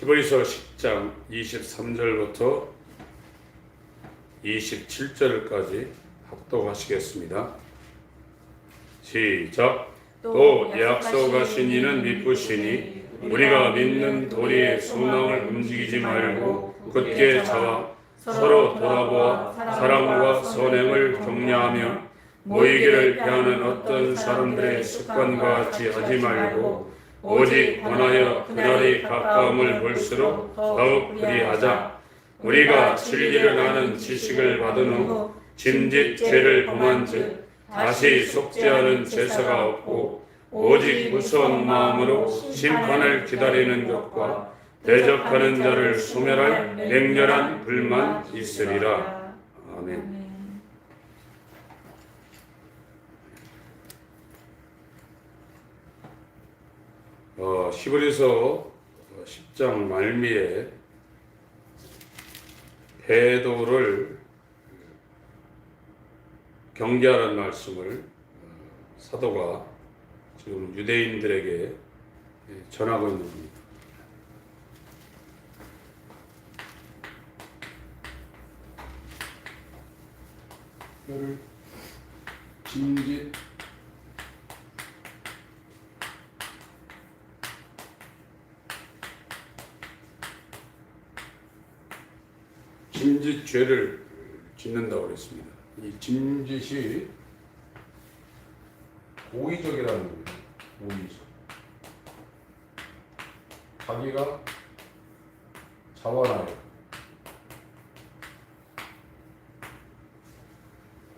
히브리서 10장 23절부터 27절까지 합독하시겠습니다. 시작. 또 약속하신 이는 미쁘시니 우리가 믿는 도리의 소망을 움직이지 말고 굳게 잡아 서로 돌아보아 사랑과 선행을 격려하며 모이기를 피하는 어떤 사람들의 습관과 같이 하지 말고 오직 원하여 그날이 가까움을 볼수록 더욱 그리하자. 우리가 진리를 아는 지식을 받은 후 짐짓 죄를 범한즉 다시 속죄하는 제사가 없고 오직 무서운 마음으로 심판을 기다리는 것과 대적하는 자를 소멸할 맹렬한 불만 있으리라. 아멘. 히브리서 10장 말미에 배도를 경계하라는 말씀을 사도가 지금 유대인들에게 전하고 있는 겁니다. 이거를 짐짓 죄를 짓는다고 그랬습니다. 이 짐짓이 고의적이라는 겁니다. 고의적. 자기가 자원하여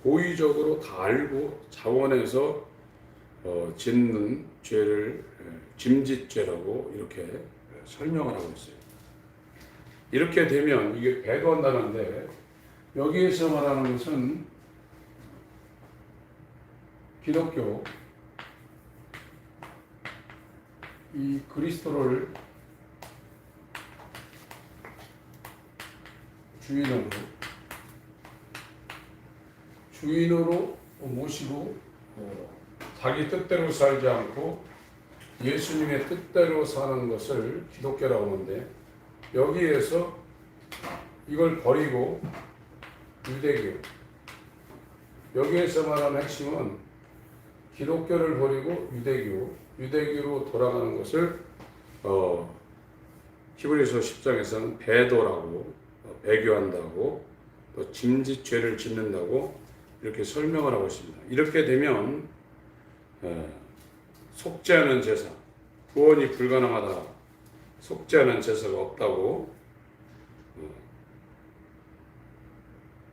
고의적으로 다 알고 자원해서 짓는 죄를 짐짓죄라고 이렇게 설명을 하고 있어요. 이렇게 되면 이게 배도한다는데 여기에서 말하는 것은 기독교 이 그리스도를 주인으로 모시고 자기 뜻대로 살지 않고 예수님의 뜻대로 사는 것을 기독교라고 하는데 여기에서 이걸 버리고 유대교 여기에서 말하는 핵심은 기독교를 버리고 유대교로 돌아가는 것을 히브리서 10장에서는 배도라고 배교한다고 또 짐짓죄를 짓는다고 이렇게 설명을 하고 있습니다. 이렇게 되면 속죄하는 제사 구원이 불가능하다. 속죄하는 제사가 없다고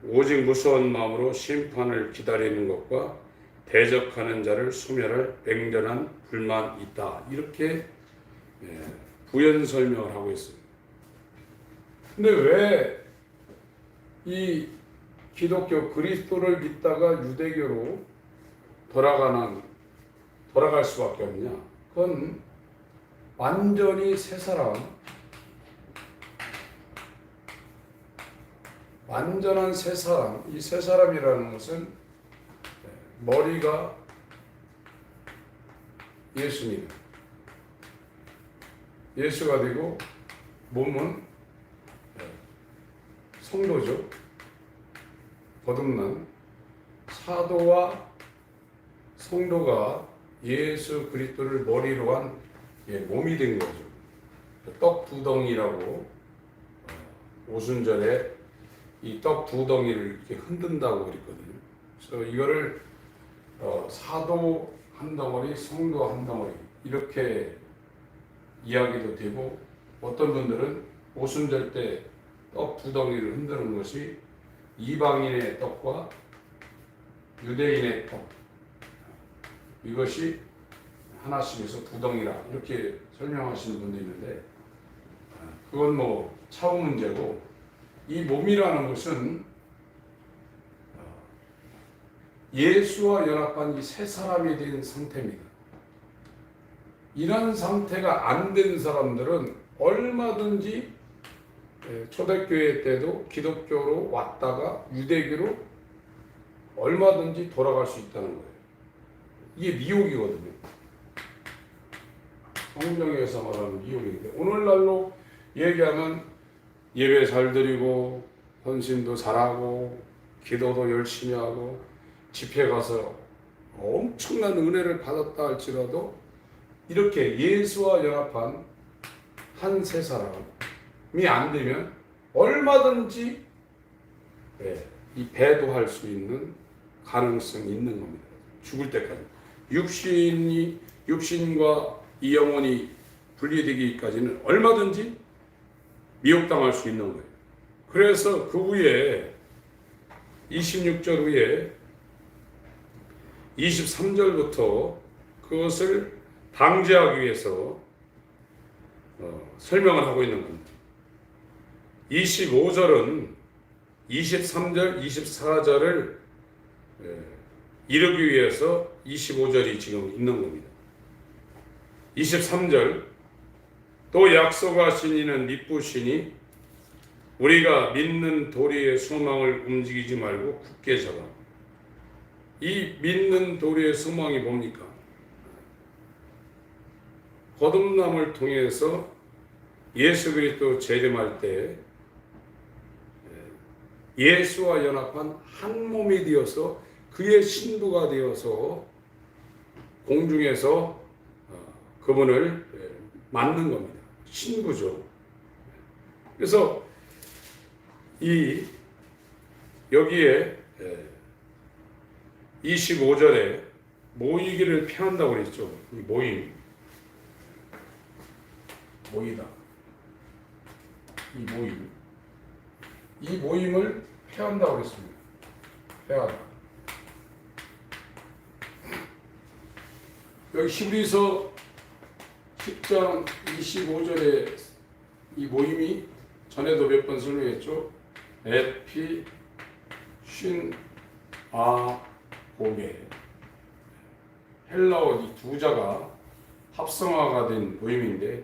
오직 무서운 마음으로 심판을 기다리는 것과 대적하는 자를 소멸할 맹렬한 불만 있다. 이렇게 부연 설명을 하고 있습니다. 근데 왜 이 기독교 그리스도를 믿다가 유대교로 돌아갈 수밖에 없냐? 그건 완전히 새 사람, 완전한 새 사람, 이 새 사람이라는 것은 머리가 예수님, 예수가 되고 몸은 성도죠. 거듭난 사도와 성도가 예수 그리스도를 머리로 한 몸이 된 거죠. 떡 두 덩이라고 오순절에 이 떡 두 덩이를 이렇게 흔든다고 그랬거든요. 그래서 이거를 사도 한 덩어리, 성도 한 덩어리 이렇게 이야기도 되고 어떤 분들은 오순절 때 떡 두 덩이를 흔드는 것이 이방인의 떡과 유대인의 떡 이것이 하나씩에서 두 덩이라 이렇게 설명하시는 분도 있는데 그건 뭐 차후 문제고 이 몸이라는 것은 예수와 연합한 이 새 사람이 된 상태입니다. 이런 상태가 안 된 사람들은 얼마든지 초대교회 때도 기독교로 왔다가 유대교로 얼마든지 돌아갈 수 있다는 거예요. 이게 미혹이거든요. 성경에서 말하는 미혹인데 오늘날로 얘기하면 예배 잘 드리고 헌신도 잘하고 기도도 열심히 하고 집회 가서 엄청난 은혜를 받았다 할지라도 이렇게 예수와 연합한 한 세 사람이 안 되면 얼마든지 이 배도할 수 있는 가능성이 있는 겁니다. 죽을 때까지. 육신과 이 영혼이 분리되기까지는 얼마든지 미혹당할 수 있는 거예요. 그래서 그 후에 26절 후에 23절부터 그것을 방지하기 위해서 설명을 하고 있는 겁니다. 25절은 23절, 24절을 이루기 위해서 25절이 지금 있는 겁니다. 23절 또 약속하신 이는 미쁘시니 우리가 믿는 도리의 소망을 움직이지 말고 굳게 잡아. 이 믿는 도리의 소망이 뭡니까? 거듭남을 통해서 예수 그리스도 재림할 때 예수와 연합한 한 몸이 되어서 그의 신부가 되어서 공중에서 그분을 맞는 겁니다. 신부죠. 그래서 여기에 25절에 모이기를 피한다고 그랬죠. 모이다. 이 모임을 피한다고 그랬습니다. 피하다. 여기 히브리서 10장 25절에 이 모임이 전에도 몇 번 설명했죠. 에피 쉰 고게 헬라어 이 두 자가 합성화가 된 모임인데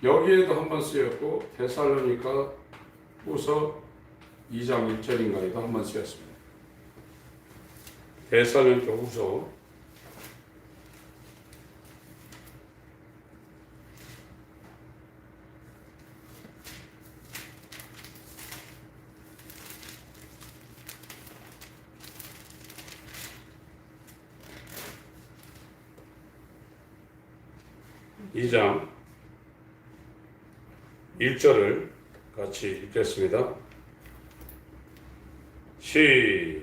여기에도 한번 쓰였고 데살로니가 후서 2장 1절인가에도 한번 쓰였습니다. 데살로니가 후서 2장 1절을 같이 읽겠습니다. 시작.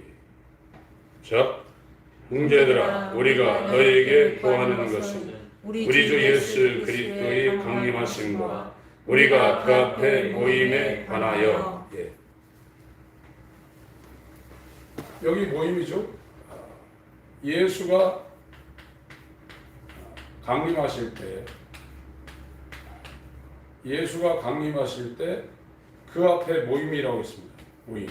형제들아 우리가 너희에게 구하는 것은 우리 주 예수 그리스도의 강림하심과 우리가 그 앞에 모임에 관하여. 여기 모임이죠. 예수가 강림하실 때 그 앞에 모임이라고 했습니다. 모임.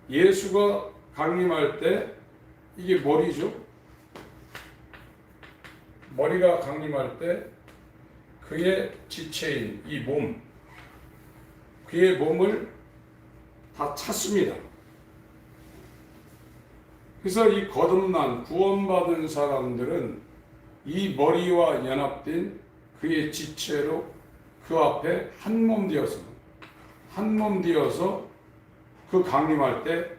예수가 강림할 때 이게 머리죠. 머리가 강림할 때 그의 지체인 이 몸, 그의 몸을 다 찾습니다. 그래서 이 거듭난 구원받은 사람들은 이 머리와 연합된 그의 지체로 그 앞에 한 몸 되어서 그 강림할 때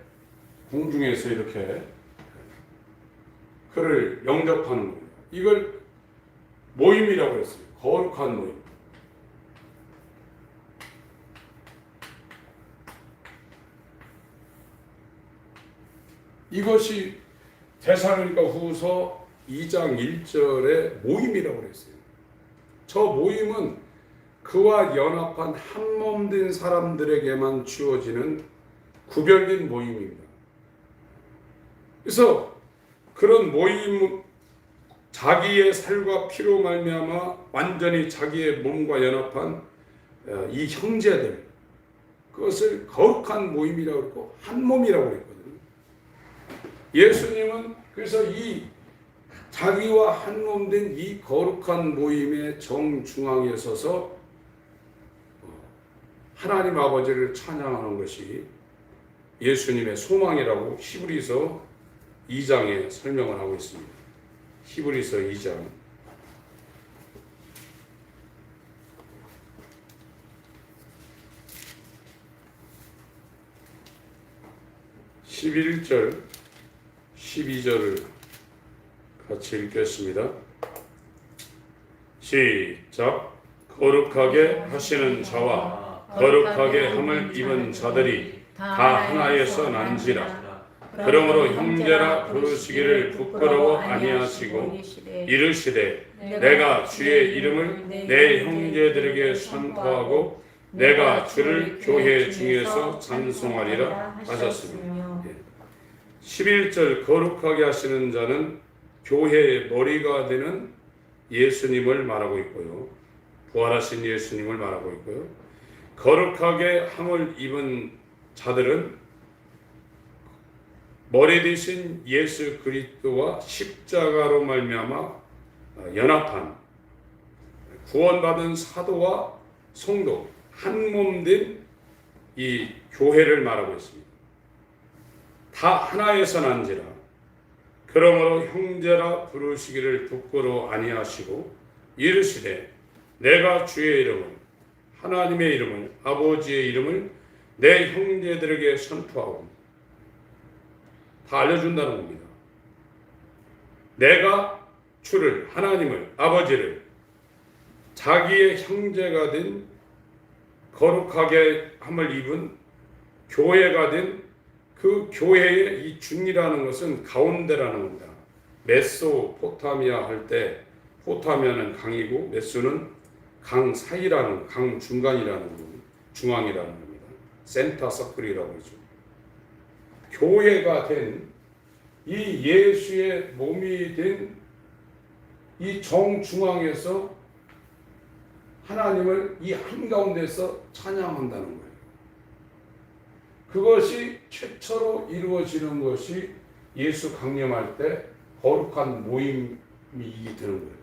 공중에서 이렇게 그를 영접하는 거예요. 이걸 모임이라고 했어요. 거룩한 모임. 이것이 데살로니가 후서 2장 1절의 모임이라고 그랬어요. 저 모임은 그와 연합한 한 몸 된 사람들에게만 주어지는 구별된 모임입니다. 그래서 그런 모임, 자기의 살과 피로 말미암아 완전히 자기의 몸과 연합한 이 형제들, 그것을 거룩한 모임이라고 그랬고 한 몸이라고 그랬거든요. 예수님은 그래서 이 자기와 한 몸 된 이 거룩한 모임의 정중앙에 서서 하나님 아버지를 찬양하는 것이 예수님의 소망이라고 히브리서 2장에 설명을 하고 있습니다. 히브리서 2장 11절, 12절을 같이 읽겠습니다. 시작. 거룩하게 하시는 자와 거룩하게 함을 입은 자들이 다 하나에서 난지라. 그러므로 형제라 부르시기를 부끄러워 아니하시고 이르시되 내가 주의 이름을 내 형제들에게 선포하고 내가 주를 교회 중에서 찬송하리라 하셨습니다. 11절 거룩하게 하시는 자는 교회의 머리가 되는 예수님을 말하고 있고요. 부활하신 예수님을 말하고 있고요. 거룩하게 함을 입은 자들은 머리 되신 예수 그리스도와 십자가로 말미암아 연합한 구원받은 사도와 성도 한 몸 된 이 교회를 말하고 있습니다. 다 하나에서 난지라. 그러므로 형제라 부르시기를 부끄러워 아니하시고 이르시되 내가 주의 이름을 하나님의 이름을 아버지의 이름을 내 형제들에게 선포하고 다 알려준다는 겁니다. 내가 주를 하나님을 아버지를 자기의 형제가 된 거룩하게 함을 입은 교회가 된 그 교회의 이 중이라는 것은 가운데라는 겁니다. 메소포타미아 할 때 포타미아는 강이고 메소는 강 사이라는 강 중간이라는 겁니다. 중앙이라는 겁니다. 센터 서클이라고 하죠. 교회가 된 이 예수의 몸이 된 이 정중앙에서 하나님을 이 한가운데서 찬양한다는 거예요. 그것이 최초로 이루어지는 것이 예수 강림할 때 거룩한 모임이 되는 거예요.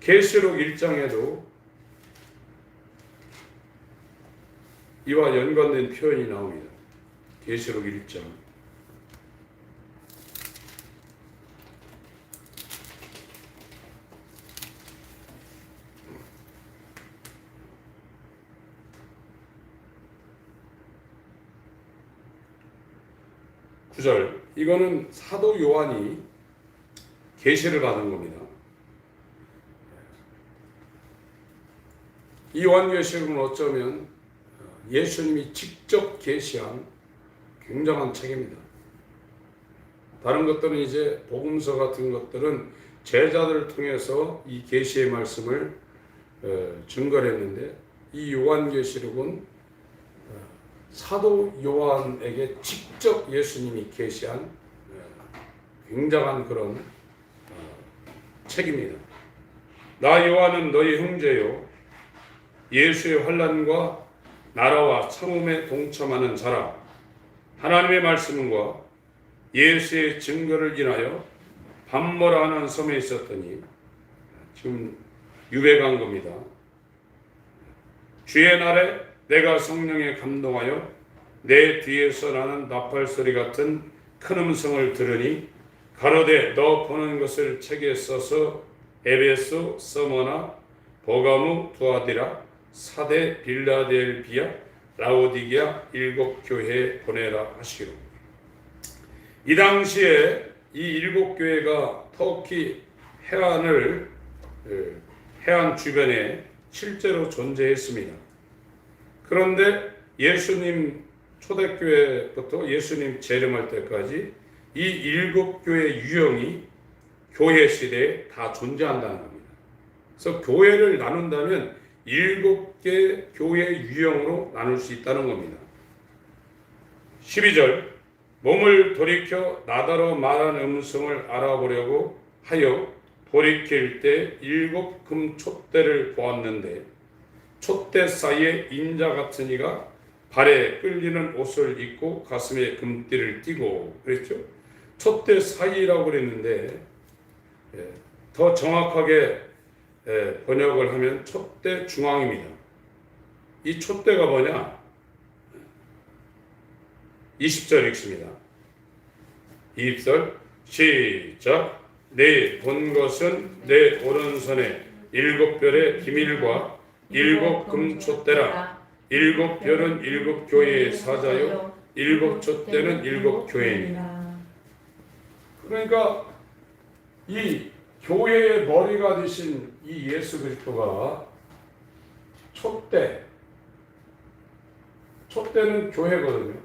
계시록 1장에도 이와 연관된 표현이 나옵니다. 계시록 1장 9절. 이거는 사도 요한이 계시를 받은 겁니다. 이 요한계시록은 어쩌면 예수님이 직접 계시한 굉장한 책입니다. 다른 것들은 이제 복음서 같은 것들은 제자들을 통해서 이 계시의 말씀을 증거를 했는데 이 요한계시록은 사도 요한에게 직접 예수님이 계시한 굉장한 그런 책입니다. 나 요한은 너희 형제요 예수의 환난과 나라와 참음에 동참하는 자라. 하나님의 말씀과 예수의 증거를 인하여 밤모라 하는 섬에 있었더니 지금 유배간 겁니다. 주의 날에 내가 성령에 감동하여 내 뒤에서 나는 나팔 소리 같은 큰 음성을 들으니 가로되 너 보는 것을 책에 써서 에베소, 서머나, 버가무, 두아디라, 사데, 빌라델비아, 라오디게아 일곱 교회에 보내라 하시기로. 이 당시에 이 일곱 교회가 터키 해안 주변에 실제로 존재했습니다. 그런데 예수님 초대교회부터 예수님 재림할 때까지 이 일곱 교회의 유형이 교회 시대에 다 존재한다는 겁니다. 그래서 교회를 나눈다면 일곱 개 교회 유형으로 나눌 수 있다는 겁니다. 12절. 몸을 돌이켜 나더러 말한 음성을 알아보려고 하여 돌이킬 때 일곱 금 촛대를 보았는데 촛대 사이에 인자 같은 이가 발에 끌리는 옷을 입고 가슴에 금띠를 띠고 그랬죠. 촛대 사이라고 그랬는데 더 정확하게 번역을 하면 촛대 중앙입니다. 이 촛대가 뭐냐? 20절 읽습니다. 20절 시작. 내 본 것은 내 오른손에 일곱 별의 기밀과 일곱 금촛대라. 일곱 별은 일곱 교회의 사자요 일곱 촛대는 일곱 교회이니라. 그러니까 이 교회의 머리가 되신 이 예수 그리스도가 촛대는 교회거든요.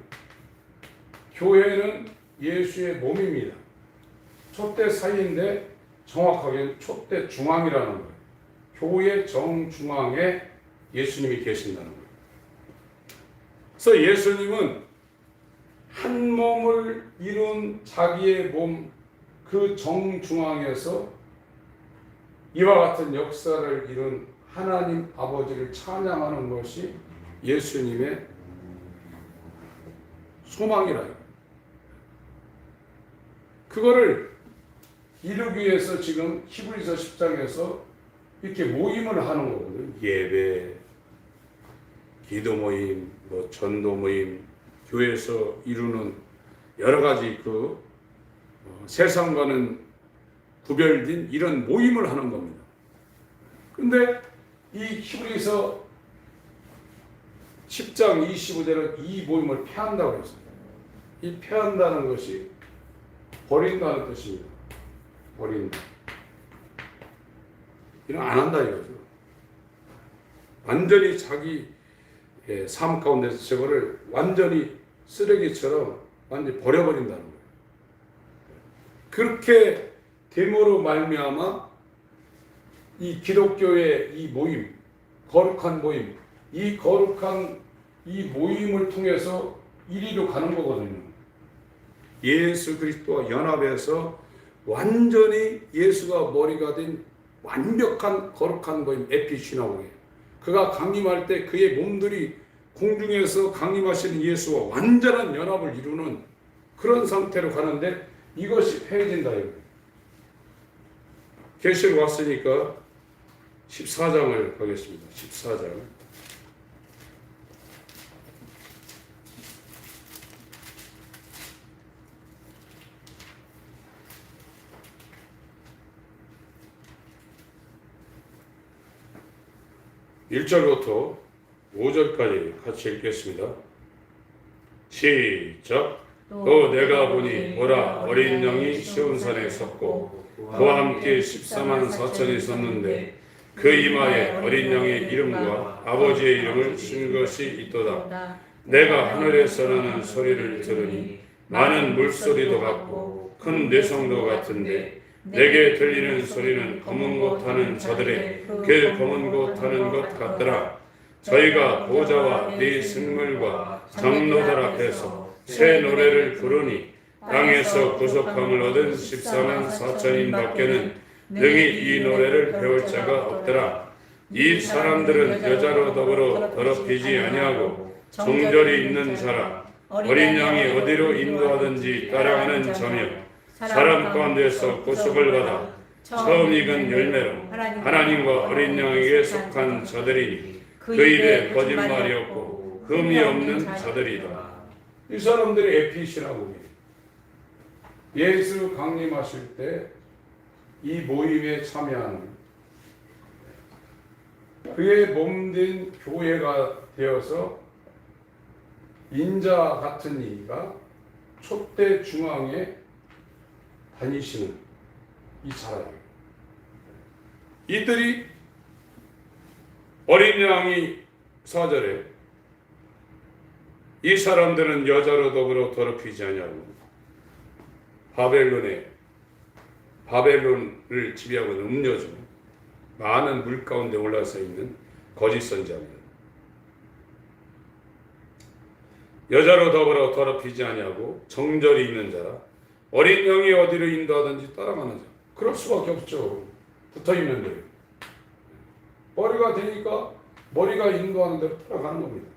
교회는 예수의 몸입니다. 촛대 사이인데 정확하게는 촛대 중앙이라는 거예요. 교회 정중앙에 예수님이 계신다는 거예요. 그래서 예수님은 한 몸을 이룬 자기의 몸 그 정중앙에서 이와 같은 역사를 이룬 하나님 아버지를 찬양하는 것이 예수님의 소망이라요. 그거를 이루기 위해서 지금 히브리서 10장에서 이렇게 모임을 하는 거거든요. 예배, 기도 모임, 전도 모임, 교회에서 이루는 여러 가지 세상과는 구별된 이런 모임을 하는 겁니다. 근데 이 히브리서 10장 25절은 이 모임을 폐한다고 했습니다. 이 폐한다는 것이 버린다는 뜻입니다. 버린다. 이런 안 한다 이거죠. 완전히 자기 삶 가운데서 저거를 완전히 쓰레기처럼 완전히 버려버린다는 거예요. 그렇게 됨으로 말미암아 이 기독교의 이 모임, 거룩한 모임, 이 거룩한 이 모임을 통해서 이리로 가는 거거든요. 예수 그리스도와 연합해서 완전히 예수가 머리가 된 완벽한 거룩한 모임 에피시나고에 그가 강림할 때 그의 몸들이 공중에서 강림하시는 예수와 완전한 연합을 이루는 그런 상태로 가는데 이것이 폐해진다 이거예요. 계시록 왔으니까 14장을 가겠습니다. 14장. (1절부터) 5절까지 같이 읽겠습니다. 시작. 또 내가 보니 보라 어린 양이 시온산에 섰고 그와 함께 14만 4천이 섰는데 그 이마에 어린 양의 이름과 아버지의 이름을 쓴 것이 있도다. 내가 하늘에서 나는 소리를 들으니 많은 물소리도 같고 큰 뇌성도 같은데 내게 들리는 소리는 검은 것 타는 자들의 그 검은 것 타는 것 같더라. 저희가 보좌와 네 생물과 장로들 앞에서 새 노래를 부르니 땅에서 구속함을 얻은 14만 4천인 밖에는 능히 이 노래를 배울 자가 없더라. 이 사람들은 여자로 더불어 더럽히지 아니하고 정절이 있는 사람, 어린 양이 어디로 인도하든지 따라가는 자며 사람 가운데서 구속을 받아 처음 익은 열매로 하나님과 어린 양에게 속한 자들이니 그 입에 거짓말이 없고 흠이 없는 자들이다. 이 사람들이 에피시나고예요. 예수 강림하실 때 이 모임에 참여하는 그의 몸된 교회가 되어서 인자 같은 이가 촛대 중앙에 다니시는 이 사람이에요. 이들이 어린 양이 4절에 이 사람들은 여자로 더불어 더럽히지 아니하고 바벨론을 지배하고 있는 음료죠. 많은 물 가운데 올라서 있는 거짓 선지자입니다. 여자로 더불어 더럽히지 아니하고 정절이 있는 자라 어린 양이 어디로 인도하든지 따라가는 자. 그럴 수밖에 없죠. 붙어있는 대로. 머리가 되니까 머리가 인도하는 대로 따라가는 겁니다.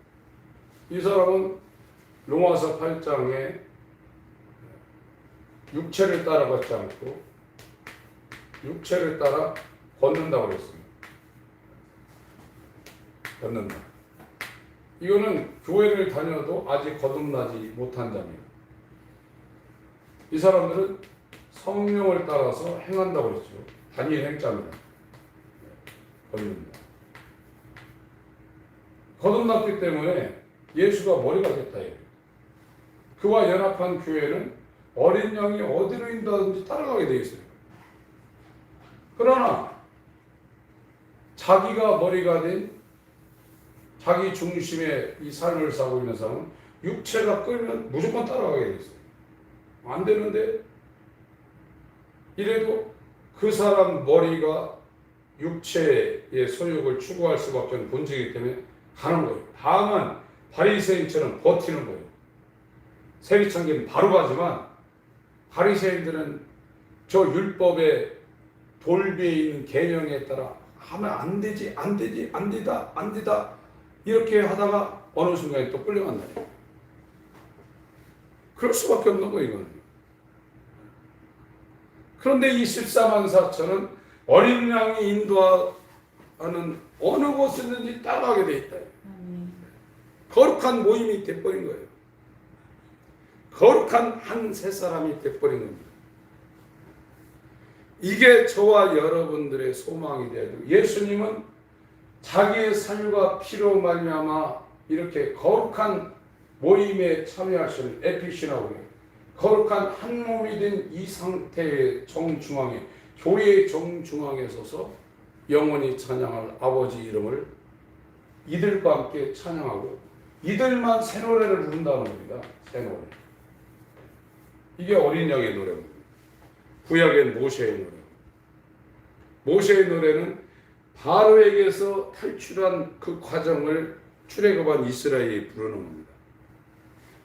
이 사람은 로마서 8장에 육체를 따라가지 않고 육체를 따라 걷는다고 그랬습니다. 걷는다. 이거는 교회를 다녀도 아직 거듭나지 못한 자입니다. 이 사람들은 성령을 따라서 행한다고 그랬죠. 단일 행자입니다. 걷는다. 거듭났기 때문에 예수가 머리가 됐다. 그와 연합한 교회는 어린 양이 어디로 인도하든지 따라가게 되어 있어요. 그러나 자기가 머리가 된 자기 중심의 이 삶을 살고 있는 사람은 육체가 끌면 무조건 따라가게 되어 있어요. 안 되는데 이래도 그 사람 머리가 육체의 소욕을 추구할 수밖에 없는 본질이기 때문에 가는 거예요. 다만 바리새인처럼 버티는 거예요. 세리창기는 바로 가지만 바리새인들은 저 율법의 돌비에 있는 계명에 따라 하면 안 되지, 안 되지, 안 되다, 안 되다 이렇게 하다가 어느 순간에 또 끌려간다. 그럴 수밖에 없는 거예요, 이거는. 그런데 이 14만 4천은 어린 양이 인도하는 어느 곳이든지 따라가게 돼 있다. 거룩한 모임이 돼버린 거예요. 거룩한 한 세 사람이 돼버린 겁니다. 이게 저와 여러분들의 소망이 돼야 돼요. 예수님은 자기의 살과 피로 말미암아 이렇게 거룩한 모임에 참여하시는 에피시라고 해요. 거룩한 한 몸이 된 이 상태의 정중앙에, 교회의 정중앙에 서서 영원히 찬양할 아버지 이름을 이들과 함께 찬양하고 이들만 새 노래를 부른다는 겁니다. 새 노래. 이게 어린 양의 노래입니다. 구약엔 모세의 노래. 모세의 노래는 바로에게서 탈출한 그 과정을 출애굽한 이스라엘이 부르는 겁니다.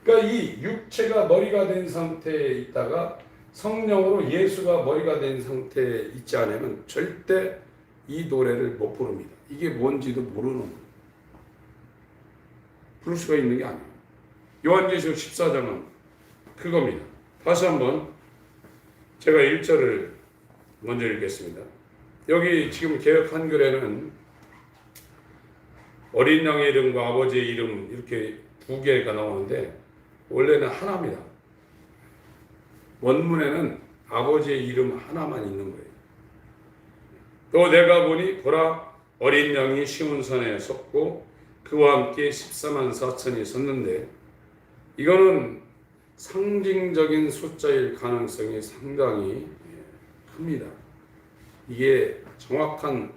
그러니까 이 육체가 머리가 된 상태에 있다가 성령으로 예수가 머리가 된 상태에 있지 않으면 절대 이 노래를 못 부릅니다. 이게 뭔지도 모르는 거예요. 부를 수가 있는 게 아니에요. 요한계시록 14장은 그겁니다. 다시 한번 제가 1절을 먼저 읽겠습니다. 여기 지금 개역 한글에는 어린 양의 이름과 아버지의 이름 이렇게 두 개가 나오는데 원래는 하나입니다. 원문에는 아버지의 이름 하나만 있는 거예요. 또 내가 보니 보라 어린 양이 시온산에 섰고 그와 함께 14만 4천이 섰는데 이거는 상징적인 숫자일 가능성이 상당히 큽니다. 이게 정확한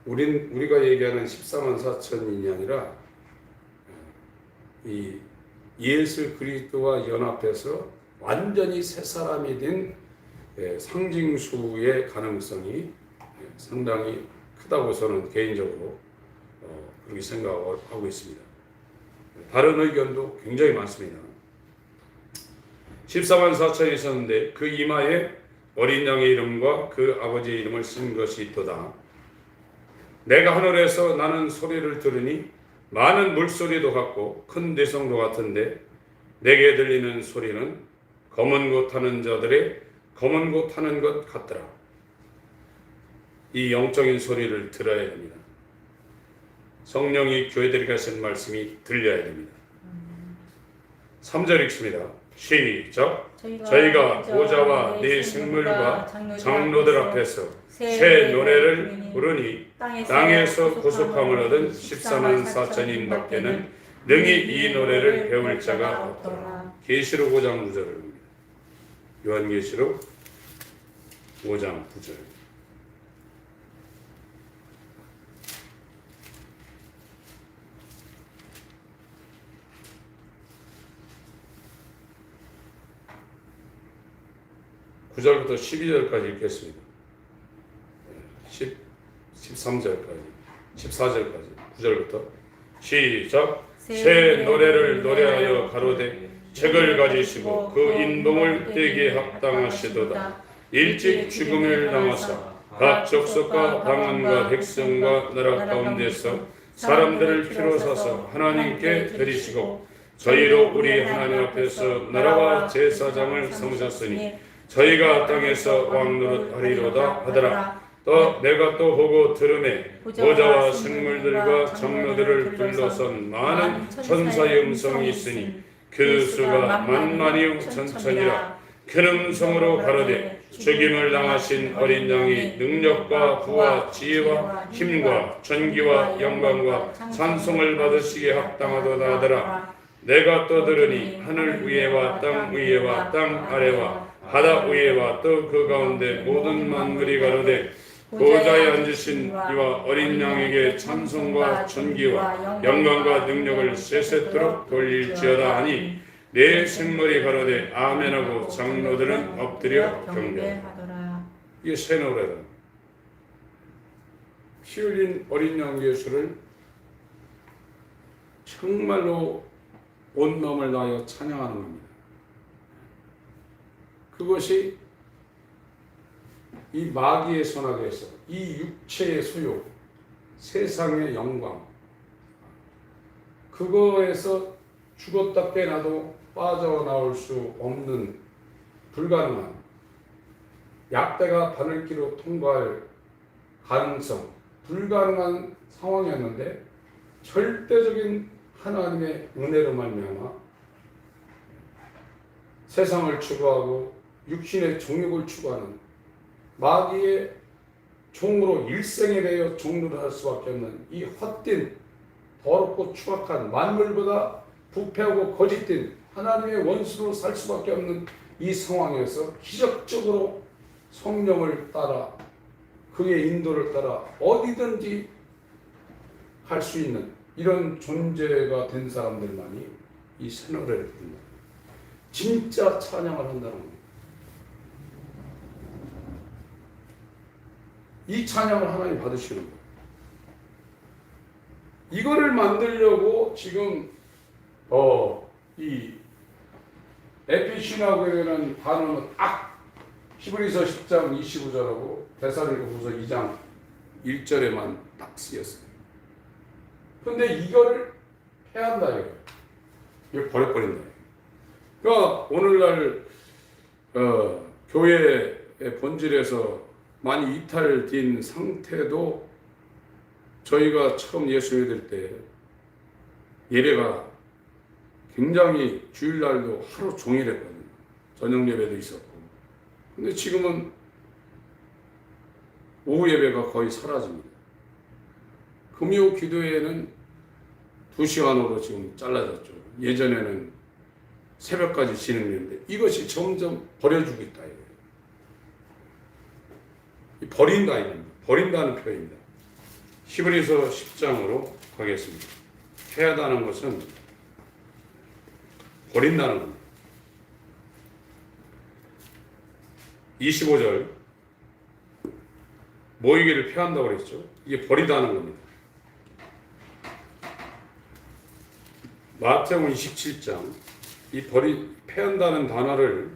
우리가 얘기하는 14만 4천이 아니라 이 예수 그리스도와 연합해서 완전히 새 사람이 된 상징수의 가능성이 상당히 크다고 저는 개인적으로 그렇게 생각하고 있습니다. 다른 의견도 굉장히 많습니다. 14만 4천이 있었는데 그 이마에 어린 양의 이름과 그 아버지의 이름을 쓴 것이 있도다. 내가 하늘에서 나는 소리를 들으니 많은 물소리도 같고 큰 대성도 같은데 내게 들리는 소리는 검은 고 타는 자들의 검은 고 타는 것 같더라. 이 영적인 소리를 들어야 됩니다. 성령이 교회들에게 하신 말씀이 들려야 됩니다. 3절 읽습니다. 시작. 저희가 보좌와 네 생물과 장로들 앞에서 새 노래를 부르니 땅에서 구속함을 얻은 14만 4천인 밖에는 능히 이 노래를 배울 자가 없더라. 계시록 5장 9절을 봅니다. 요한계시록 5장 9절. (9절부터) (12절까지) 읽겠습니다. 13절까지 14절까지 9절부터 시작. 새 노래를 노래하여 가로되 책을 가지시고 그 인봉을 떼기에 합당하시도다. 일찍 죽음을 당하사 각 족속과 방언과 백성과 나라 가운데서 사람들을 피로 사서 하나님께 드리시고 저희로 우리 하나님 앞에서 나라와 제사장을 삼으셨으니 저희가 땅에서 왕노릇하리로다 하더라. 또 내가 또 보고 들으매 보좌와 생물들과 장로들을 둘러선 많은 천사의 음성이 있으니 그 수가 만만이요 천천이라. 큰 음성으로 가로되 죽임을 당하신 어린 양이 능력과 부와 지혜와 힘과 존귀와 영광과 찬송을 받으시기에 합당하도다 하더라. 내가 떠들으니 하늘 위에와 땅 위에와 땅 아래와 바다 위에와 또 그 가운데 모든 만물이 가로되 보좌에 앉으신 이와 어린 양에게 찬송과 존귀와 영광과 능력을 세세토록 돌릴지어다 하니 내 생물이 가로되 아멘하고 장로들은 엎드려 경배하더라. 이게 새 노래다. 피 흘린 어린 양 예수를 정말로 온 마음을 다하여 찬양하는 겁니다. 그것이 이 마귀의 선악에서 이 육체의 소욕, 세상의 영광, 그거에서 죽었다 깨나도 빠져나올 수 없는 불가능한 약대가 바늘기로 통과할 가능성, 불가능한 상황이었는데 절대적인 하나님의 은혜로 말미암아 세상을 추구하고 육신의 정욕을 추구하는 마귀의 종으로 일생에 대하여 종로를 할 수밖에 없는 이 헛된 더럽고 추악한 만물보다 부패하고 거짓된 하나님의 원수로 살 수밖에 없는 이 상황에서 기적적으로 성령을 따라 그의 인도를 따라 어디든지 할 수 있는 이런 존재가 된 사람들만이 이 새 노래를 부른다. 진짜 찬양을 한다는 겁니다. 이 찬양을 하나님 받으시는 거예요. 이거를 만들려고 지금 이 에피시나고라는 단어는 히브리서 10장 25절하고 데살로니가후서 2장 1절에만 딱 쓰였어요. 근데 이거를 패한다 이거예요. 이걸 버려버린다. 그러니까 오늘날 교회의 본질에서 많이 이탈된 상태도 저희가 처음 예수 믿을 때 예배가 굉장히 주일날도 하루 종일 했거든요. 저녁 예배도 있었고. 근데 지금은 오후 예배가 거의 사라집니다. 금요 기도회는 2시간으로 지금 잘라졌죠. 예전에는 새벽까지 진행했는데 이것이 점점 버려지고 있다 이거예요. 버린다 이겁니다. 버린다는 표현입니다. 히브리서 10장으로 가겠습니다. 패하다는 것은 버린다는 겁니다. 25절 모이기를 패한다고 그랬죠. 이게 버리다는 겁니다. 마태복음 27장 이 패한다는 단어를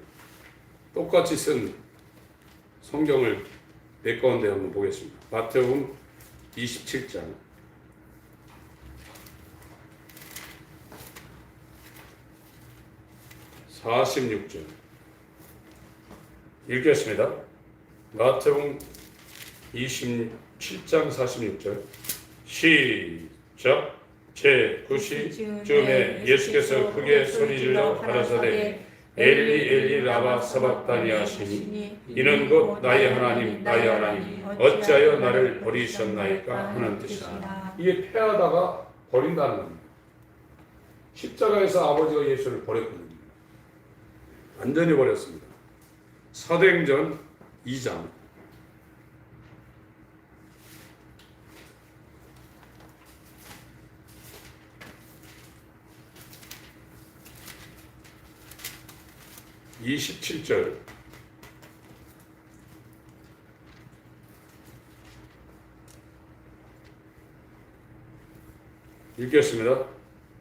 똑같이 쓴 성경을 몇 가운데 한번 보겠습니다. 마태복음 27장 46절 읽겠습니다. 마태복음 27장 46절 시작. 제9시쯤에 예수께서 크게 소리질러 가라사대 엘리 엘리 라마 사박다니 하시니 이는 곧 나의 하나님 나의 하나님 어찌하여 나를 버리셨나이까 하는 뜻이다. 이게 패하다가 버린다는 겁니다. 십자가에서 아버지가 예수를 버렸거든요. 완전히 버렸습니다. 사도행전 2장 27절 읽겠습니다.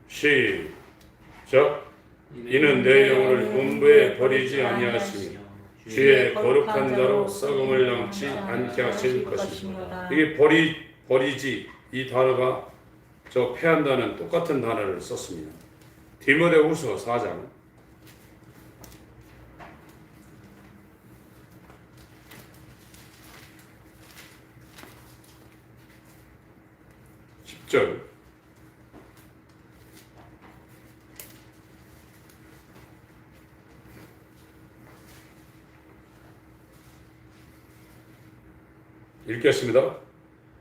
시작. 이는 내 영혼을 음부에 버리지 아니하시며 주의 거룩한 자로 썩음을 남지 않게 하실 것입니다. 이게 버리지 이 단어가 저 패한다는 똑같은 단어를 썼습니다. 디모데후서 4장 10절 읽겠습니다.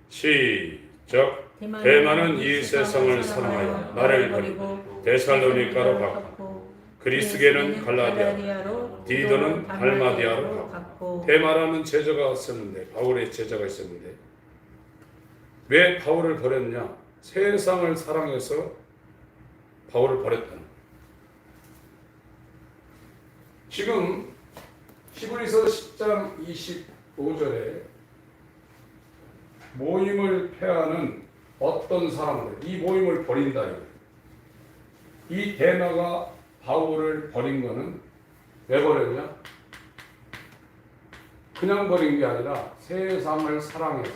시작. 즉 대만은 이 세상을 사랑하여 나를 버리고 데살로니가로 갔고 그리스게는 갈라디아로 디도는 달마디아로 갔고. 데마라는 제자가 있었는데, 바울의 제자가 있었는데 왜 바울을 버렸냐? 세상을 사랑해서 바울을 버렸다는 거예요. 지금 히브리서 10장 25절에 모임을 폐하는 어떤 사람들, 이 모임을 버린다 이거예요. 이 데마가 바울을 버린 거는 왜 버렸냐? 그냥 버린 게 아니라 세상을 사랑해서,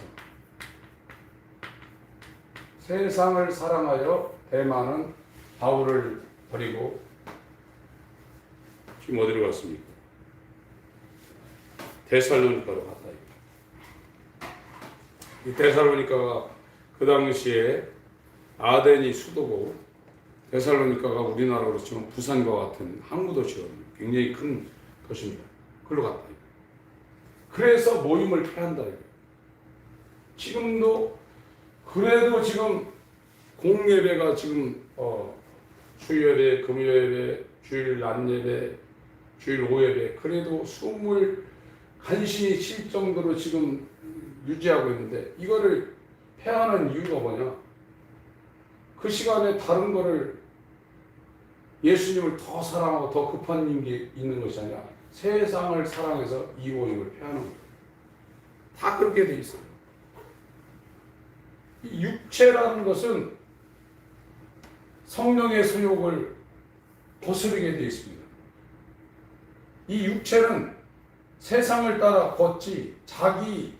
세상을 사랑하여 데마는 바울을 버리고 지금 어디로 갔습니까? 데살로니가로 갔다. 이 데살로니가가 그 당시에 아덴이 수도고, 데살로니가가 우리나라로 치면 부산과 같은 항구 도시거든요. 굉장히 큰 도시입니다. 그걸로 갔다. 그래서 모임을 폐한다. 지금도 그래도 지금 공예배가 지금 수요예배, 금요예배, 주일 낮예배, 주일 오예배, 그래도 숨을 간신히 쉴 정도로 지금 유지하고 있는데, 이거를 폐하는 이유가 뭐냐? 그 시간에 다른 거를, 예수님을 더 사랑하고 더 급한 게 있는 것이 아니라 세상을 사랑해서 이 모임을 폐하는 거예요. 다 그렇게 돼 있어요. 이 육체라는 것은 성령의 소욕을 거스르게 돼 있습니다. 이 육체는 세상을 따라 걷지, 자기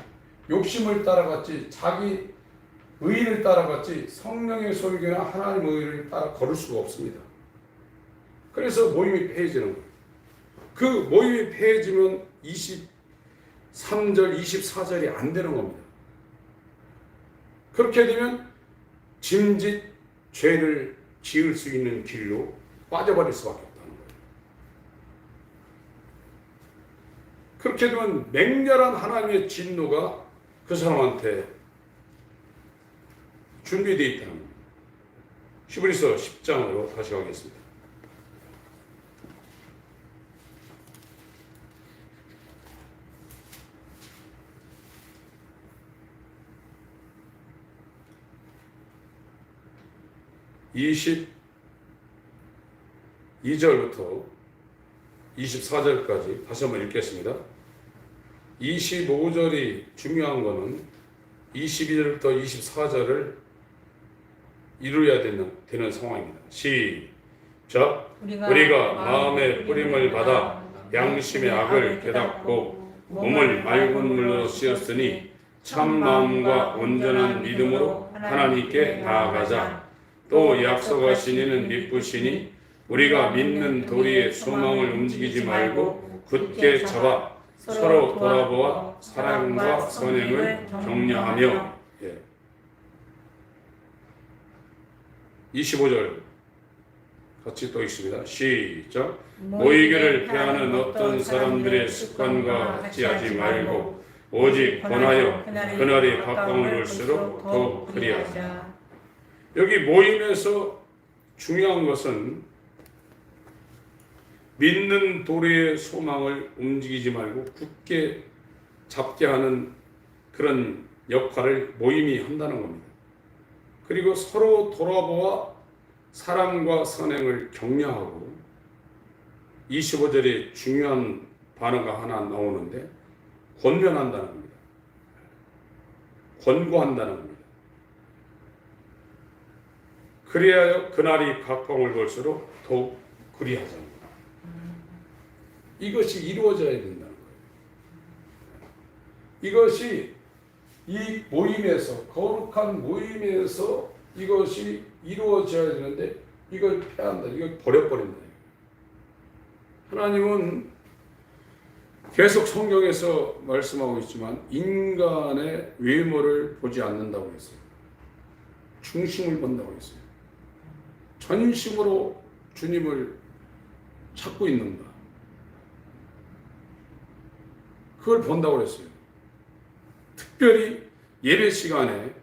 욕심을 따라갔지, 자기 의의를 따라갔지, 성령의 소욕이나 하나님의 의의를 따라 걸을 수가 없습니다. 그래서 모임이 폐해지는 거예요. 그 모임이 폐해지면 23절, 24절이 안 되는 겁니다. 그렇게 되면 짐짓 죄를 지을 수 있는 길로 빠져버릴 수밖에 없다는 거예요. 그렇게 되면 맹렬한 하나님의 진노가 그 사람한테 준비되어 있다는 겁니다. 히브리서 10장으로 다시 가겠습니다. (22절부터) 24절까지 다시 한번 읽겠습니다. 25절이 중요한 거는 22절부터 24절을 이루어야 되는 상황입니다. 시작. 우리가 마음의 뿌림을 받아 양심의 악을 깨닫고 몸을 맑은 물로 씻었으니 참 마음과 온전한 믿음으로 하나님께 나아가자. 또 약속하신 이는 믿으시니 우리가 믿는 도리의 소망을 움직이지 말고 굳게 잡아 서로 돌아보아 사랑과 선행을 격려하며. 25절 같이 또 읽습니다. 시작. 모이기를 피하는 어떤 사람들의 습관과 같이 하지 말고 오직 권하여 그날이 가까운 올수록 더욱 그리하자. 여기 모임에서 중요한 것은 믿는 도리의 소망을 움직이지 말고 굳게 잡게 하는 그런 역할을 모임이 한다는 겁니다. 그리고 서로 돌아보아 사랑과 선행을 격려하고, 25절에 중요한 단어가 하나 나오는데 권면한다는 겁니다. 권고한다는 겁니다. 그리하여 그날이 가까움을 볼수록 더욱 그리하자는 겁니다. 이것이 이루어져야 된다는 거예요. 이것이 이 모임에서, 거룩한 모임에서 이것이 이루어져야 되는데 이걸 폐한다, 이걸 버려버린다. 하나님은 계속 성경에서 말씀하고 있지만 인간의 외모를 보지 않는다고 했어요. 중심을 본다고 했어요. 전심으로 주님을 찾고 있는가, 그걸 본다고 했어요. 특별히 예배 시간에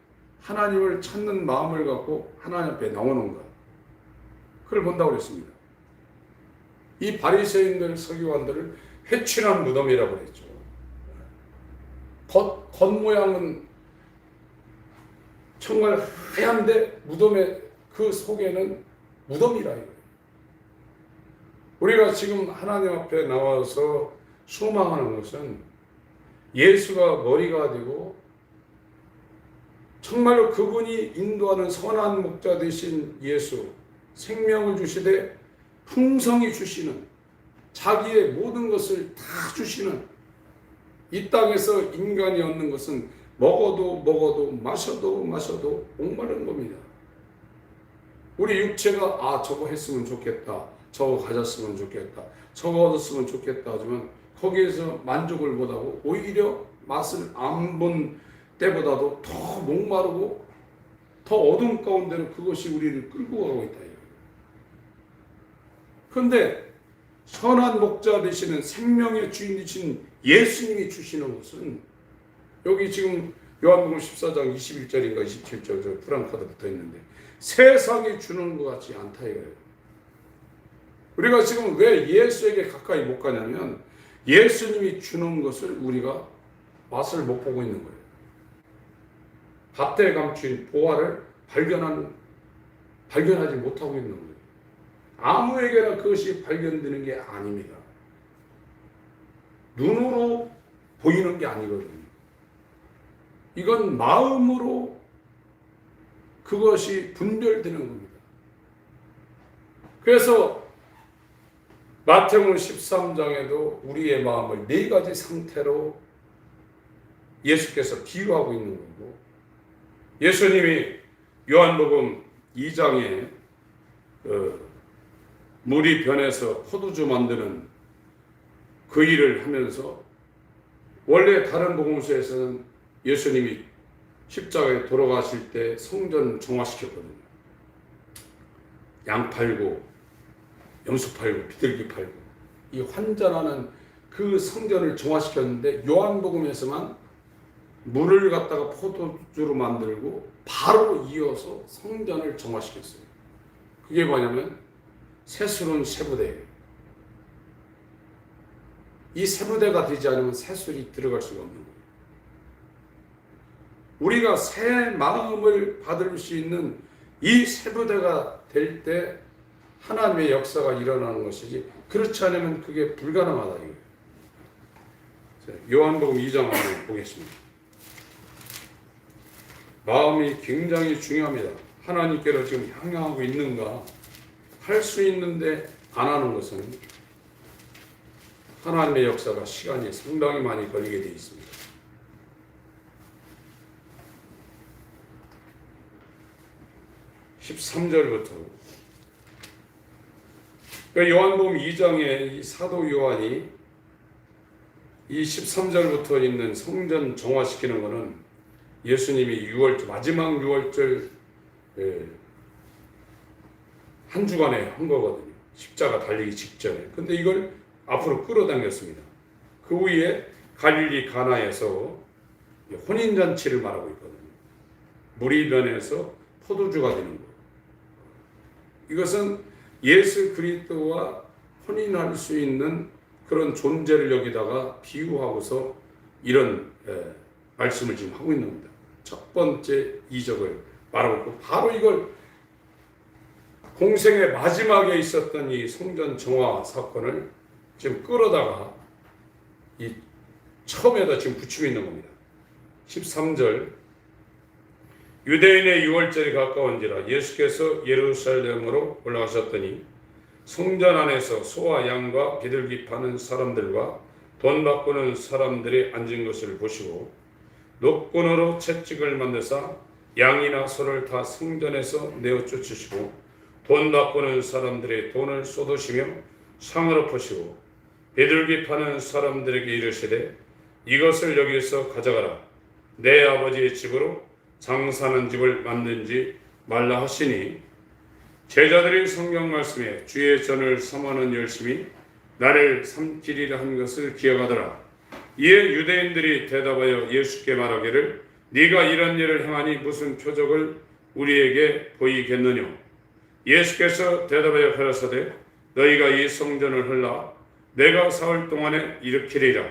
하나님을 찾는 마음을 갖고 하나님 앞에 나오는가, 그걸 본다고 그랬습니다. 이 바리새인들, 서기관들을 회칠한 무덤이라고 그랬죠. 겉모양은 정말 하얀데 무덤의 그 속에는 무덤이라 이거예요. 우리가 지금 하나님 앞에 나와서 소망하는 것은 예수가 머리가 되고 정말로 그분이 인도하는 선한 목자 되신 예수, 생명을 주시되 풍성히 주시는, 자기의 모든 것을 다 주시는, 이 땅에서 인간이 얻는 것은 먹어도 마셔도 목마른 겁니다. 우리 육체가 저거 했으면 좋겠다, 저거 가졌으면 좋겠다, 저거 얻었으면 좋겠다 하지만 거기에서 만족을 못하고 오히려 맛을 안 본 때보다도 더 목마르고 더 어둠 가운데로 그것이 우리를 끌고 가고 있다. 그런데 선한 목자 되시는 생명의 주인이신 예수님이 주시는 것은, 여기 지금 요한복음 14장 21절인가 27절 저 프랑카드 붙어 있는데, 세상이 주는 것 같지 않다 이거예요. 우리가 지금 왜 예수에게 가까이 못 가냐면 예수님이 주는 것을 우리가 맛을 못 보고 있는 거예요. 밭에 감춘 보화를 발견하지 못하고 있는 거예요. 아무에게나 그것이 발견되는 게 아닙니다. 눈으로 보이는 게 아니거든요. 이건 마음으로 그것이 분별되는 겁니다. 그래서 마태복음 13장에도 우리의 마음을 네 가지 상태로 예수께서 비유하고 있는 거고, 예수님이 요한복음 2장에 물이 변해서 포도주 만드는 그 일을 하면서, 원래 다른 복음서에서는 예수님이 십자가에 돌아가실 때 성전 정화시켰거든요. 양 팔고 염소 팔고 비둘기 팔고 이 환전하는 그 성전을 정화시켰는데, 요한복음에서만 물을 갖다가 포도주로 만들고 바로 이어서 성전을 정화시켰어요. 그게 뭐냐면 세술은 세부대예요. 이 세부대가 되지 않으면 세술이 들어갈 수가 없는 거예요. 우리가 새 마음을 받을 수 있는 이 세부대가 될 때 하나님의 역사가 일어나는 것이지, 그렇지 않으면 그게 불가능하다 이거예요. 요한복음 2장 한번 보겠습니다. 마음이 굉장히 중요합니다. 하나님께로 지금 향하고 있는가, 할 수 있는데 안 하는 것은 하나님의 역사가 시간이 상당히 많이 걸리게 되어 있습니다. 요한복음 2장에 이 사도 요한이 이 13절부터 있는 성전 정화시키는 것은 예수님이 마지막 6월절 한 주간에 한 거거든요. 십자가 달리기 직전에. 근데 이걸 앞으로 끌어당겼습니다. 그 후에 갈릴리 가나에서 혼인잔치를 말하고 있거든요. 물이 변해서 포도주가 되는 거. 이것은 예수 그리스도와 혼인할 수 있는 그런 존재를 여기다가 비유하고서 이런 말씀을 지금 하고 있는 겁니다. 첫 번째 이적을 말하고 있고, 바로 이걸 공생의 마지막에 있었던 이 성전 정화 사건을 지금 끌어다가 이 처음에다 지금 붙이고 있는 겁니다. 13절, 유대인의 6월절이 가까운지라 예수께서 예루살렘으로 올라가셨더니 성전 안에서 소와 양과 비둘기 파는 사람들과 돈 바꾸는 사람들이 앉은 것을 보시고 노끈으로 채찍을 만드사 양이나 소를 다 성전에서 내어 쫓으시고 돈 바꾸는 사람들의 돈을 쏟으시며 상을 엎으시고 비둘기 파는 사람들에게 이르시되 이것을 여기서 가져가라. 내 아버지의 집으로 장사하는 집을 만든지 말라 하시니, 제자들이 성경 말씀에 주의 전을 삼하는 열심히 나를 삼키리라 한 것을 기억하더라. 이에 유대인들이 대답하여 예수께 말하기를 네가 이런 일을 행하니 무슨 표적을 우리에게 보이겠느냐. 예수께서 대답하여 가라사대 너희가 이 성전을 헐라 내가 사흘 동안에 일으키리라.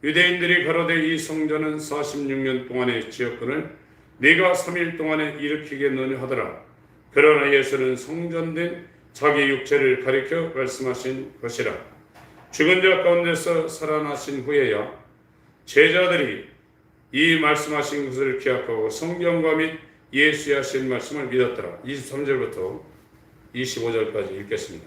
유대인들이 가로되 이 성전은 46년 동안에 지었거늘 네가 3일 동안에 일으키겠느냐 하더라. 그러나 예수는 성전된 자기 육체를 가리켜 말씀하신 것이라. 죽은 자 가운데서 살아나신 후에야 제자들이 이 말씀하신 것을 기억하고 성경과 및 예수의 하신 말씀을 믿었더라. 23절부터 25절까지 읽겠습니다.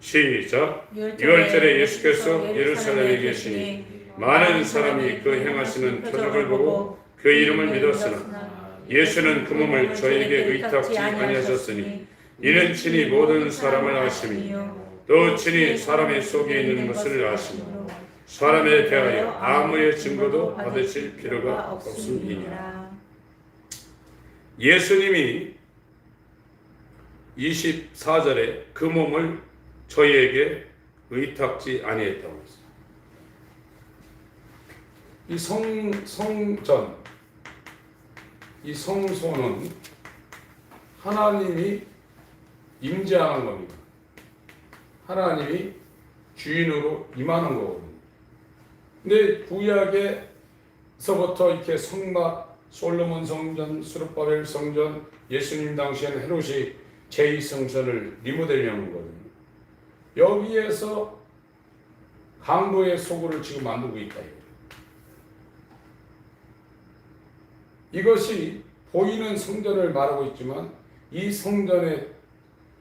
시작. 유월절에 예수께서 예루살렘에 계시니 많은 사람이 그 행하시는 표적을 보고 그 이름을 믿었으나 예수는 그 몸을 저에게 의탁지 아니하셨으니 이는 친히 모든 사람을 아심이요 또 친히 사람의 속에 있는 것을 아심이요 사람에 대하여 아무의 증거도 받으실 필요가 없음이니라. 예수님이 24절에 그 몸을 저희에게 의탁지 아니했다고 했어요. 이 성전, 이 성소는 하나님이 임재하는 겁니다. 하나님이 주인으로 임하는 거거든요. 근데 구약에서부터 이렇게 성막, 솔로몬 성전, 스룹바벨 성전, 예수님 당시에는 헤롯이 제2성전을 리모델링하는 거거든요. 여기에서 강도의 소굴을 지금 만들고 있다. 이것이 보이는 성전을 말하고 있지만 이 성전에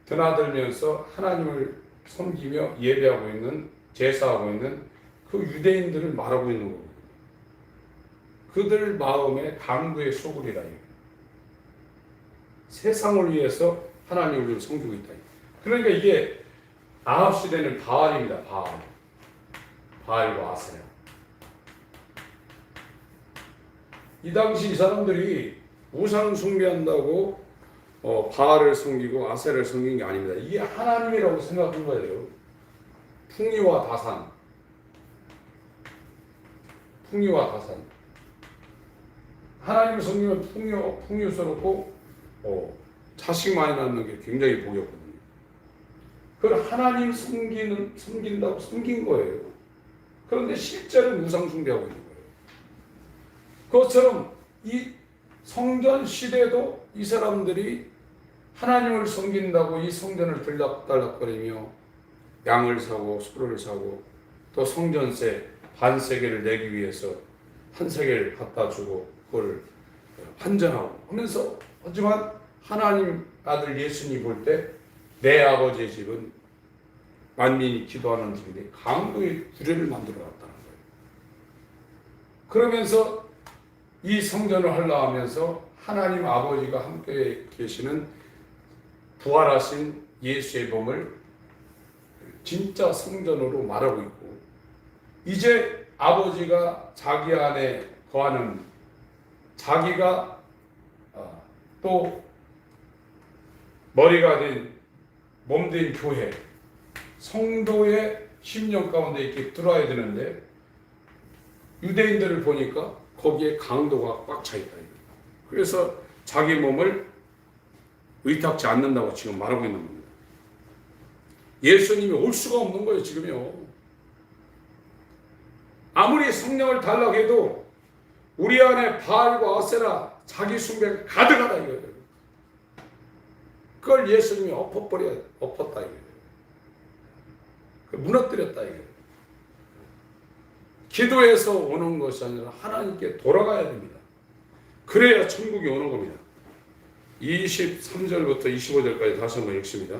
드나들면서 하나님을 섬기며 예배하고 있는, 제사하고 있는 그 유대인들을 말하고 있는 거거든요. 그들 마음에 강도의 소굴이라. 세상을 위해서 하나님을 섬기고 있다. 그러니까 이게 아합 시대는 바알입니다. 바알과 아세라. 이 당시 이 사람들이 우상 숭배한다고 바알을 섬기고 아세라를 섬긴 게 아닙니다. 이게 하나님이라고 생각한 거예요. 풍요와 다산. 하나님을 섬기면 풍요스럽고 자식 많이 낳는 게 굉장히 복이 없거든요. 그걸 하나님 섬긴다고 섬긴 거예요. 그런데 실제로는 우상 숭배하고 있는 거예요. 그것처럼 이 성전 시대도 이 사람들이 하나님을 섬긴다고 이 성전을 들락달락거리며 양을 사고 소를 사고 또 성전세 반세겔을 내기 위해서 한 세겔 갖다 주고 그걸 환전하고 하면서, 하지만 하나님 아들 예수님 볼 때 내 아버지의 집은 만민이 기도하는 집인데 강도의 구례를 만들어 놨다는 거예요. 그러면서 이 성전을 하려 하면서 하나님 아버지가 함께 계시는 부활하신 예수의 몸을 진짜 성전으로 말하고 있고, 이제 아버지가 자기 안에 거하는, 자기가 또 머리가 된 몸된 교회, 성도의 심령 가운데 이렇게 들어와야 되는데 유대인들을 보니까 거기에 강도가 꽉 차 있다. 그래서 자기 몸을 의탁지 않는다고 지금 말하고 있는 겁니다. 예수님이 올 수가 없는 거예요, 지금요. 아무리 성령을 달라고 해도 우리 안에 바알과 아세라 자기 숭배가 가득하다 이거예요. 그걸 예수님이 엎었다 이거예요. 무너뜨렸다 이거예요. 기도해서 오는 것이 아니라 하나님께 돌아가야 됩니다. 그래야 천국이 오는 겁니다. 23절부터 25절까지 다시 한번 읽습니다.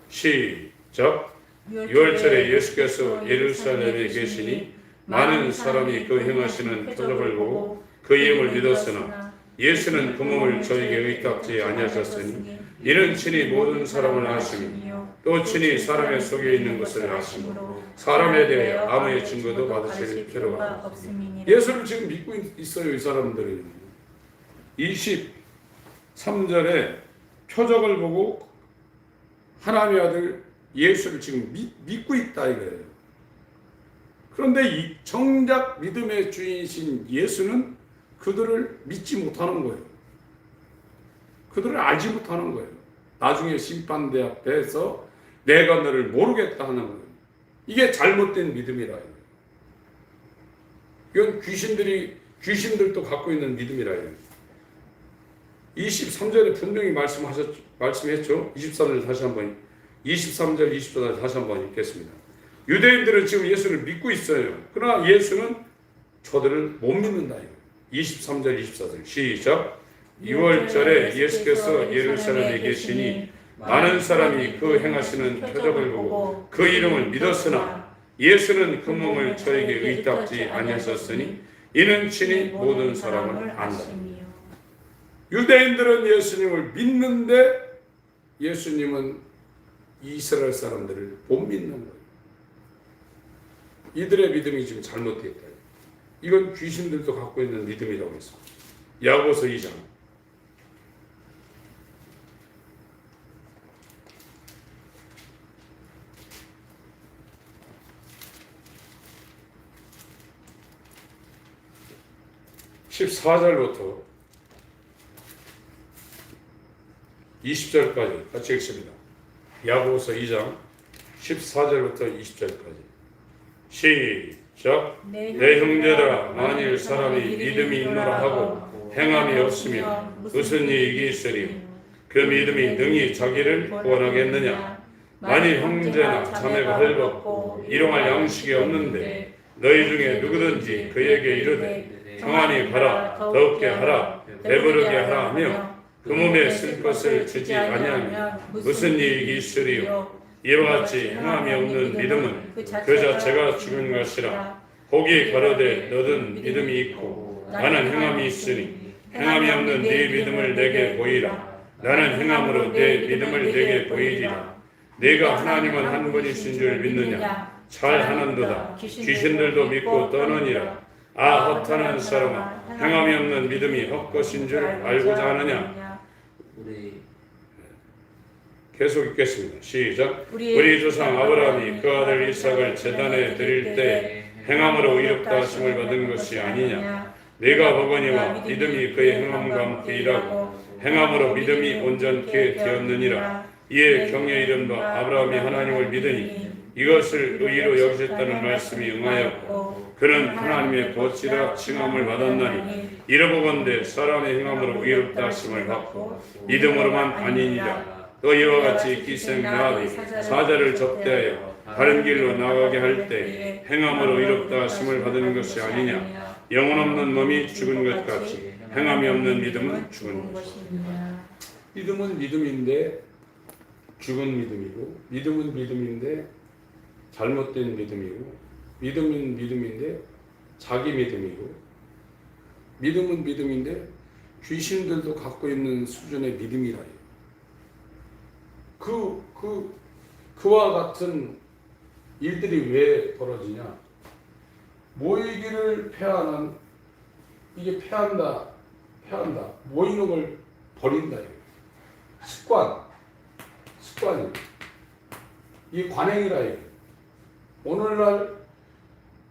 시작. 유월절에 예수께서 예루살렘에 계시니 많은 사람이 그 행하시는 표적을 보고 그 이름을 믿었으나 예수는 그 몸을 저에게 의탁지 아니하셨으니 이는 친히 모든 사람을 아심이요 또 친히 사람의 속에 있는 것을 아심으로 사람에 대하여 아무의 증거도 받으실 필요가 없습니다. 예수를 지금 믿고 있어요, 이 사람들이. 23절에 표적을 보고 하나님의 아들 예수를 지금 믿고 있다 이거예요. 그런데 정작 믿음의 주인이신 예수는 그들을 믿지 못하는 거예요. 그들을 알지 못하는 거예요. 나중에 심판대 앞에서 내가 너를 모르겠다 하는 거예요. 이게 잘못된 믿음이라. 이건 귀신들도 갖고 있는 믿음이라. 23절에 분명히 말씀했죠. 23절 다시 한번 23절 24절 다시 한번 읽겠습니다. 유대인들은 지금 예수를 믿고 있어요. 그러나 예수는 저들을 못 믿는다. 23절 24절 시작. 6월절에 예수께서 예루살렘에 계시니 많은 사람이 그 행하시는 표적을 보고 그 이름을 믿었으나 예수는 그 몸을 저에게 의탁지 아니하셨으니 이는 친히 모든 사람을 안다. 유대인들은 예수님을 믿는데 예수님은 이스라엘 사람들을 못 믿는 거예요. 이들의 믿음이 지금 잘못됐다. 이건 귀신들도 갖고 있는 믿음이라고 했습니다. 야고보서 2장 14절부터 20절까지 같이 읽습니다. 야고보서 2장 14절부터 20절까지 시작. 내 형제들아, 만일 사람이 믿음이 있노라 하고 행함이 없으면 무슨 이익이 있으리요? 그 믿음이 능히 자기를 구원하겠느냐? 만일 형제나 자매가 헐벗고 일용할 양식이 없는데 너희 중에 누구든지 그에게 이르되 평안히 가라, 더욱게 하라, 배부르게 하라 하며 그 몸에 쓸 것을 주지 아니하면 무슨 이익이 있으리요? 이와 같이 행함이 없는 믿음은 그 자체가 죽은 것이라. 혹이 가로되 너는 믿음이 있고 나는 행함이 있으니 행함이 없는 네 믿음을 내게 보이라. 나는 행함으로 내 믿음을 내게 보이리라. 네가 하나님은 한 분이신 줄 믿느냐? 잘하는도다. 귀신들도 믿고 떠느니라. 아, 허탄한 사람아, 행함이 없는 믿음이 헛것인 줄 알고자 하느냐? 계속 읽겠습니다. 시작. 우리 조상 아브라함이 그 아들 이삭을 제단에 드릴 때 행함으로 의롭다 하심을 받은 것이 아니냐? 네가 보거니와 믿음이 그의 행함과 함께 일하고 행함으로 믿음이 온전케 되었느니라. 이에 경의 이른 바 아브라함이 하나님을 믿으니 이것을 의로 여기셨다는 말씀이 응하였고 그는 하나님의 벗이라 칭함을 받았나니 이러보건대 사람의 행함으로 의롭다 하심을 받고 믿음으로만 아니니라. 또 이와 같이 기생 라합이 사자를 접대하여 다른 길로 나가게 할 때 행함으로 의롭다 하심을 받는 것이 아니냐? 영혼 없는 몸이 죽은 것 같이 행함이 없는 믿음은 죽은 것이다. 믿음은 믿음인데 죽은 믿음이고, 믿음은 믿음인데 잘못된 믿음이고, 믿음은 믿음인데 자기 믿음이고, 믿음은 믿음인데 귀신들도 갖고 있는 수준의 믿음이라. 그와 같은 일들이 왜 벌어지냐? 모이기를 패하는, 이게 패한다. 모이는 걸 버린다. 습관이. 이 관행이라. 오늘날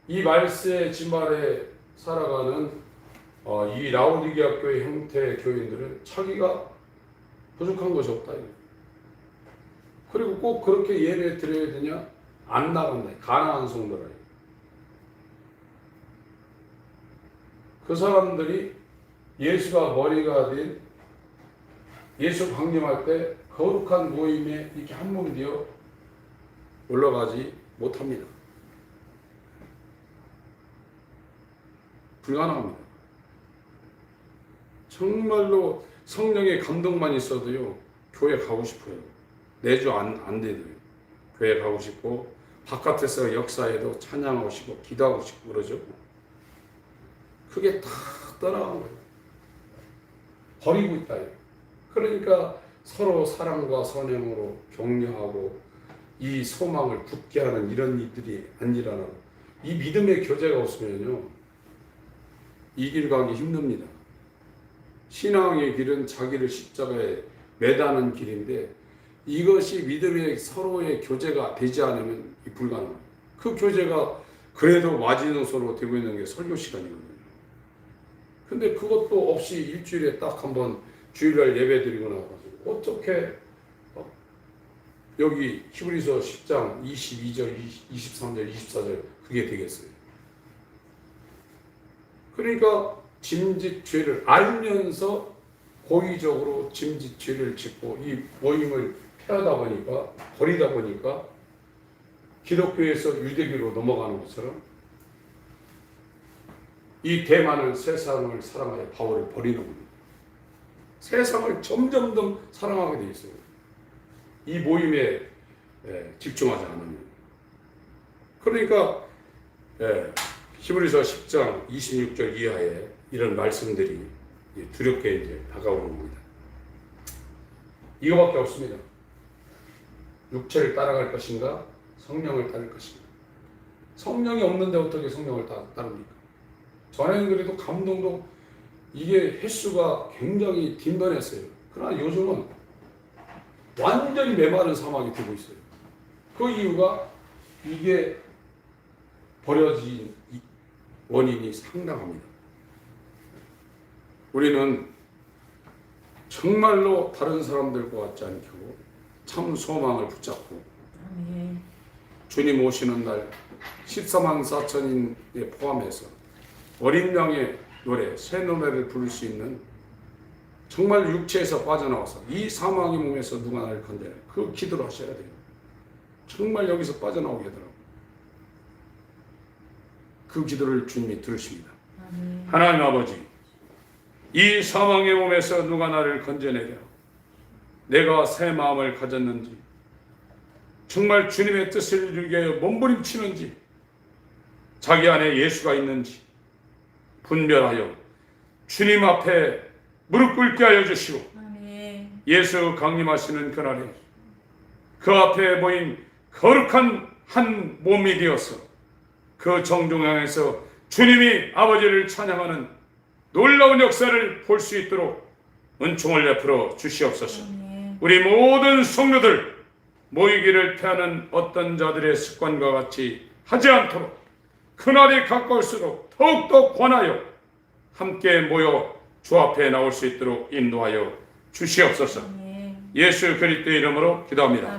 이 말세 지말에 살아가는 이 라오디게아 교회 형태의 교인들은 자기가 부족한 것이 없다. 그리고 꼭 그렇게 예배 드려야 되냐? 안 나간다. 가난한 성도라. 그 사람들이 예수가 머리가 된 예수 강림할 때 거룩한 모임에 이렇게 한 몸 되어 올라가지 못합니다. 불가능합니다. 정말로 성령의 감동만 있어도요, 교회 가고 싶어요. 내주 안 돼도요. 교회 가고 싶고, 바깥에서 역사에도 찬양하고 싶고, 기도하고 싶고 그러죠. 그게 다 떠나간 거예요. 버리고 있다. 그러니까 서로 사랑과 선행으로 격려하고 이 소망을 붙게 하는 이런 일들이 안 일어나고, 이 믿음의 교제가 없으면요, 이 길 가기 힘듭니다. 신앙의 길은 자기를 십자가에 매다는 길인데 이것이 믿음의 서로의 교제가 되지 않으면 불가능합니다. 그 교제가 그래도 마지노선으로 되고 있는 게 설교 시간이거든요. 근데 그것도 없이 일주일에 딱 한 번 주일날 예배 드리고 나가지고 어떻게 여기 히브리서 10장 22절, 23절, 24절 그게 되겠어요. 그러니까 짐짓 죄를 알면서 고의적으로 짐짓 죄를 짓고 이 모임을 폐하다 보니까 버리다 보니까 기독교에서 유대교로 넘어가는 것처럼 이 대만은 세상을 사랑하여 바울을 버리는 겁니다. 세상을 점점 더 사랑하게 돼 있어요. 이 모임에 집중하지 않으면. 그러니까 히브리서 10장 26절 이하에 이런 말씀들이 두렵게 이제 다가오는 겁니다. 이거밖에 없습니다. 육체를 따라갈 것인가? 성령을 따를 것인가? 성령이 없는데 어떻게 성령을 따릅니까? 전에는 그래도 감동도 이게 횟수가 굉장히 빈번했어요. 그러나 요즘은 완전히 메마른 상황이 되고 있어요. 그 이유가 이게 버려진 원인이 상당합니다. 우리는 정말로 다른 사람들과 같지 않고 참 소망을 붙잡고 주님 오시는 날 14만 4천인에 포함해서 어린 양의 노래, 새 노래를 부를 수 있는 정말 육체에서 빠져나와서 이 사망의 몸에서 누가 나를 건져내 그 기도를 하셔야 돼요. 정말 여기서 빠져나오게 하더라고요. 그 기도를 주님이 들으십니다. 하나님 아버지, 이 사망의 몸에서 누가 나를 건져내랴. 내가 새 마음을 가졌는지 정말 주님의 뜻을 이루기 위하여 몸부림치는지 자기 안에 예수가 있는지 분별하여 주님 앞에 무릎 꿇게 하여 주시고 예수 강림하시는 그날에 그 앞에 모인 거룩한 한 몸이 되어서 그 정중앙에서 주님이 아버지를 찬양하는 놀라운 역사를 볼 수 있도록 은총을 베풀어 주시옵소서. 우리 모든 성도들 모이기를 피하는 어떤 자들의 습관과 같이 하지 않도록 그날이 가까울수록 더욱더 권하여 함께 모여 주 앞에 나올 수 있도록 인도하여 주시옵소서. 예수 그리스도의 이름으로 기도합니다.